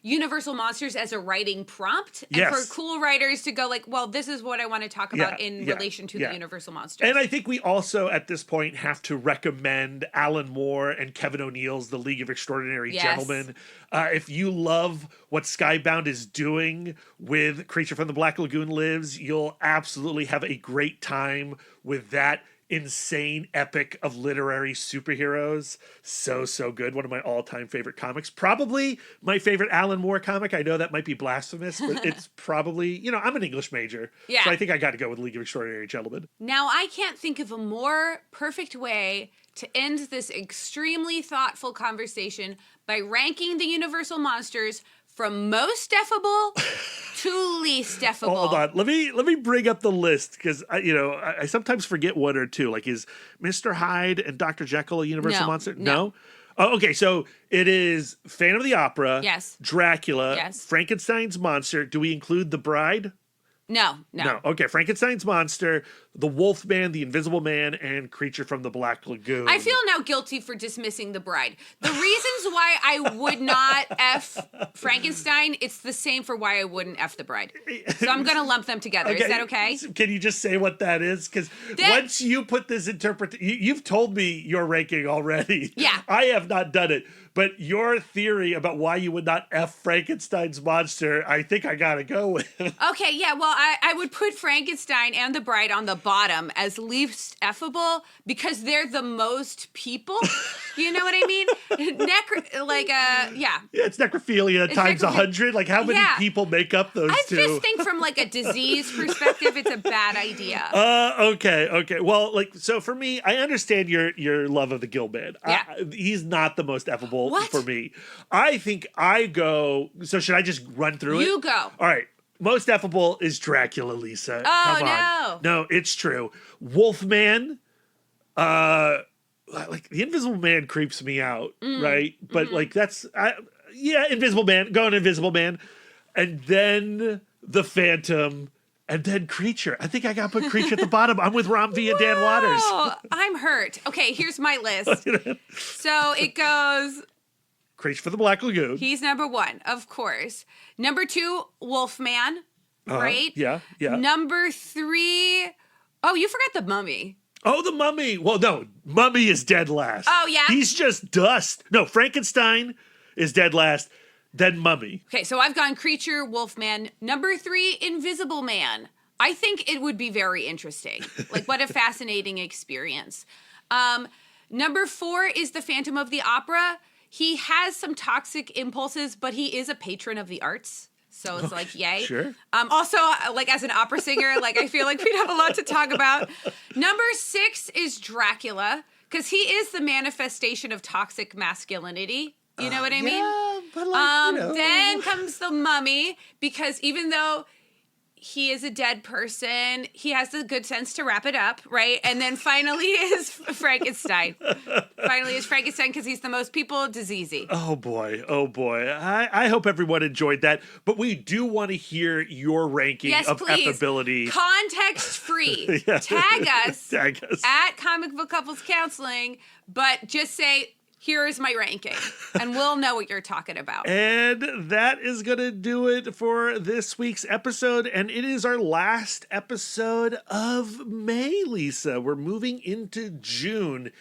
Universal Monsters as a writing prompt. And Yes. for cool writers to go like, well, this is what I want to talk about in relation to the Universal Monsters. And I think we also, at this point, have to recommend Alan Moore and Kevin O'Neill's The League of Extraordinary Gentlemen. If you love what Skybound is doing with Creature from the Black Lagoon Lives, you'll absolutely have a great time with that insane epic of literary superheroes. So good. One of my all-time favorite comics. Probably my favorite Alan Moore comic. I know that might be blasphemous, but it's probably, I'm an English major. Yeah. So I think I got to go with League of Extraordinary Gentlemen. Now, I can't think of a more perfect way to end this extremely thoughtful conversation by ranking the Universal Monsters from most effable to least effable. Hold on. Let me bring up the list, because I sometimes forget one or two. Like, is Mr. Hyde and Dr. Jekyll a Universal monster? No. Oh, okay. So it is Phantom of the Opera. Yes. Dracula. Yes. Frankenstein's monster. Do we include the Bride? No. Okay, Frankenstein's monster, the Wolfman, the Invisible Man, and Creature from the Black Lagoon. I feel now guilty for dismissing the Bride. The reasons why I would not F Frankenstein, it's the same for why I wouldn't F the Bride. So I'm going to lump them together. Okay. Is that okay? Can you just say what that is? Because once you put this you've told me your ranking already. Yeah. I have not done it. But your theory about why you would not F Frankenstein's monster, I think I gotta go with. Okay, yeah, well, I would put Frankenstein and the Bride on the bottom as least effable because they're the most people. You know what I mean? Yeah. Yeah, it's necrophilia times 100. Like, how many people make up those two? I just think from like a disease perspective, it's a bad idea. Okay. Well, so for me, I understand your love of the Gill-man. Yeah. He's not the most effable What? for me. I think I go. So should I just run through it? You go. All right. Most effable is Dracula, Lisa. Oh, Come on. no. No, it's true. Wolfman. Like, the Invisible Man creeps me out, right? But that's Invisible Man. Going Invisible Man, and then the Phantom. And then Creature. I think I got to put Creature at the bottom. I'm with Ram V and Dan Waters. Oh, I'm hurt. Okay, here's my list. So it goes... Creature for the Black Lagoon. He's number 1, of course. Number 2, Wolfman, right? Yeah. Number 3... Oh, you forgot the Mummy. Oh, the Mummy. Well, no. Mummy is dead last. Oh, yeah? He's just dust. No, Frankenstein is dead last. Then Mummy. Okay, so I've gone Creature, Wolfman. Number 3, Invisible Man. I think it would be very interesting. Like, what a fascinating experience. Number 4 is the Phantom of the Opera. He has some toxic impulses, but he is a patron of the arts. So it's like, yay. Sure. Also, like, as an opera singer, like, I feel like we'd have a lot to talk about. Number 6 is Dracula, because he is the manifestation of toxic masculinity. You know what I mean? Yeah, but Then comes the Mummy, because even though he is a dead person, he has the good sense to wrap it up, right? And then finally is Frankenstein. Because he's the most people diseasey. Oh boy. I hope everyone enjoyed that. But we do want to hear your ranking of affability. Context free. Yeah. Tag us at Comic Book Couples Counseling, but just say, here is my ranking, and we'll know what you're talking about. And that is going to do it for this week's episode. And it is our last episode of May, Lisa. We're moving into June.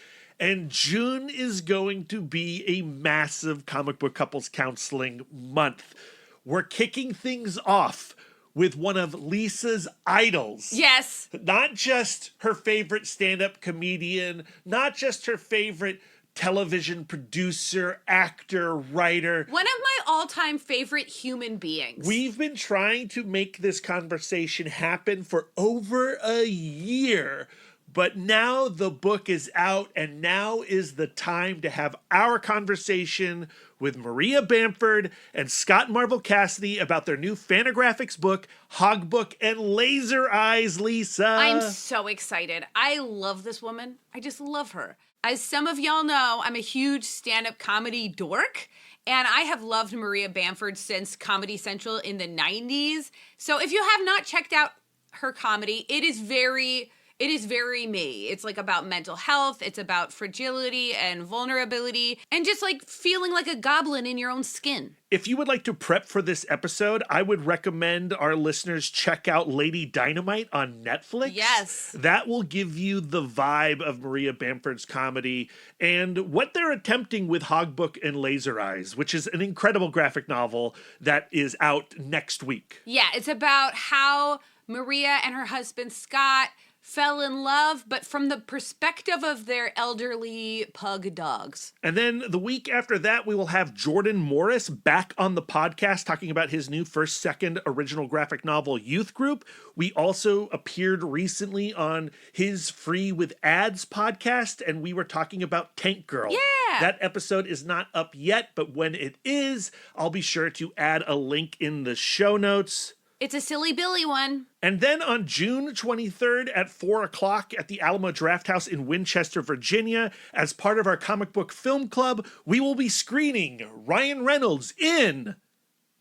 And June is going to be a massive comic book couples counseling month. We're kicking things off with one of Lisa's idols. Yes. Not just her favorite stand-up comedian, not just her favorite television producer, actor, writer. One of my all-time favorite human beings. We've been trying to make this conversation happen for over a year, but now the book is out, and now is the time to have our conversation with Maria Bamford and Scott Marvel Cassidy about their new Fantagraphics book, Hogbook and Laser Eyes, Lisa. I'm so excited. I love this woman. I just love her. As some of y'all know, I'm a huge stand-up comedy dork, and I have loved Maria Bamford since Comedy Central in the 90s. So if you have not checked out her comedy, it is very It is very me. It's like about mental health. It's about fragility and vulnerability and just like feeling like a goblin in your own skin. If you would like to prep for this episode, I would recommend our listeners check out Lady Dynamite on Netflix. Yes. That will give you the vibe of Maria Bamford's comedy and what they're attempting with Hogbook and Laser Eyes, which is an incredible graphic novel that is out next week. Yeah, it's about how Maria and her husband Scott fell in love, but from the perspective of their elderly pug dogs. And then the week after that, we will have Jordan Morris back on the podcast talking about his new second original graphic novel, Youth Group. We also appeared recently on his Free with Ads podcast, and we were talking about Tank Girl. Yeah! That episode is not up yet, but when it is, I'll be sure to add a link in the show notes. It's a silly Billy one. And then on June 23rd at 4 o'clock at the Alamo Drafthouse in Winchester, Virginia, as part of our comic book film club, we will be screening Ryan Reynolds in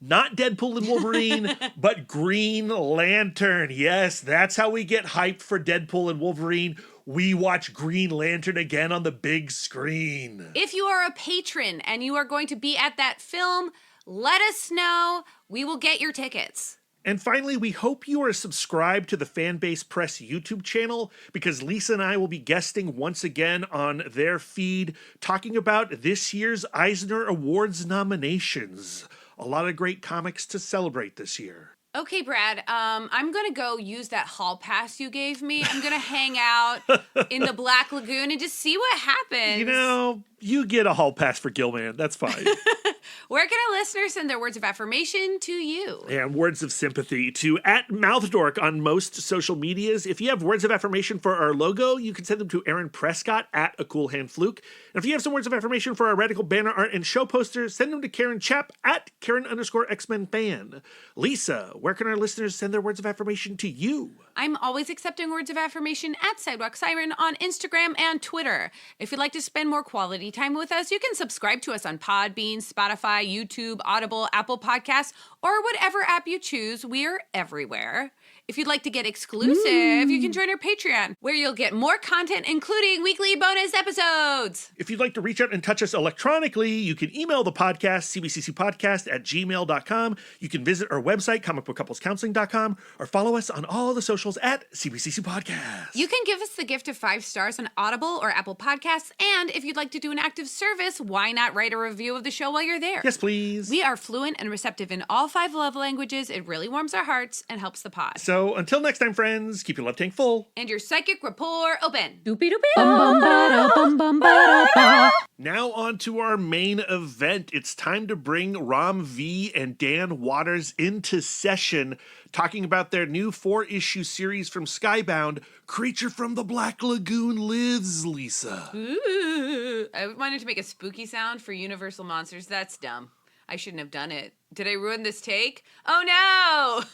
not Deadpool and Wolverine, but Green Lantern. Yes, that's how we get hyped for Deadpool and Wolverine. We watch Green Lantern again on the big screen. If you are a patron and you are going to be at that film, let us know. We will get your tickets. And finally, we hope you are subscribed to the Fanbase Press YouTube channel because Lisa and I will be guesting once again on their feed talking about this year's Eisner Awards nominations. A lot of great comics to celebrate this year. Okay, Brad, I'm going to go use that hall pass you gave me. I'm going to hang out in the Black Lagoon and just see what happens. You know, you get a hall pass for Gill-man. That's fine. Where can our listeners send their words of affirmation to you? And words of sympathy to @MouthDork on most social medias. If you have words of affirmation for our logo, you can send them to Aaron Prescott @ACoolHandFluke. And if you have some words of affirmation for our radical banner art and show posters, send them to Karen Chapp @Karen_XMenFan. Lisa, where can our listeners send their words of affirmation to you? I'm always accepting words of affirmation @Sidewalk Siren on Instagram and Twitter. If you'd like to spend more quality time with us, you can subscribe to us on Podbean, Spotify, YouTube, Audible, Apple Podcasts, or whatever app you choose. We're everywhere. If you'd like to get exclusive, you can join our Patreon, where you'll get more content, including weekly bonus episodes. If you'd like to reach out and touch us electronically, you can email the podcast, cbccpodcast@gmail.com. You can visit our website, comicbookcouplescounseling.com, or follow us on all the socials @cbccpodcast. You can give us the gift of 5 stars on Audible or Apple Podcasts, and if you'd like to do an active service, why not write a review of the show while you're there? Yes, please. We are fluent and receptive in all 5 love languages. It really warms our hearts and helps the pod. So until next time, friends, keep your love tank full. And your psychic rapport open. Now on to our main event. It's time to bring Ram V and Dan Waters into session, talking about their new 4-issue series from Skybound, Creature from the Black Lagoon Lives, Lisa. Ooh. I wanted to make a spooky sound for Universal Monsters. That's dumb. I shouldn't have done it. Did I ruin this take? Oh no!